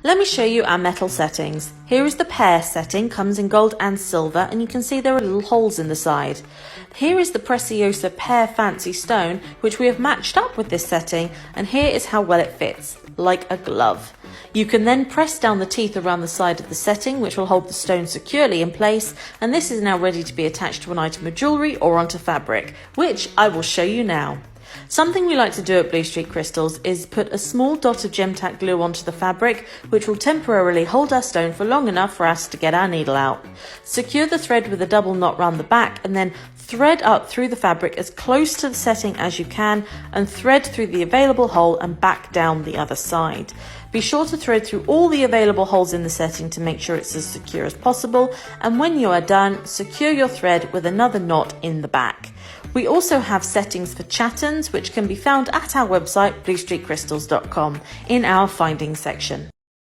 Let me show you our metal settings. Here is the Pear setting, comes in gold and silver, and you can see there are little holes in the side. Here is the Preciosa Pear Fancy Stone, which we have matched up with this setting, and here is how well it fits, like a glove. You can then press down the teeth around the side of the setting, which will hold the stone securely in place, and this is now ready to be attached to an item of jewellery or onto fabric, which I will show you now. Something we like to do at Bluestreak Crystals is put a small dot of Gem-Tac glue onto the fabric, which will temporarily hold our stone for long enough for us to get our needle out. Secure the thread with a double knot round the back and then thread up through the fabric as close to the setting as you can and thread through the available hole and back down the other side. Be sure to thread through all the available holes in the setting to make sure it's as secure as possible, and when you are done, secure your thread with another knot in the back. We also have settings for Chatons, which can be found at our website bluestreakcrystals.com in our findings section.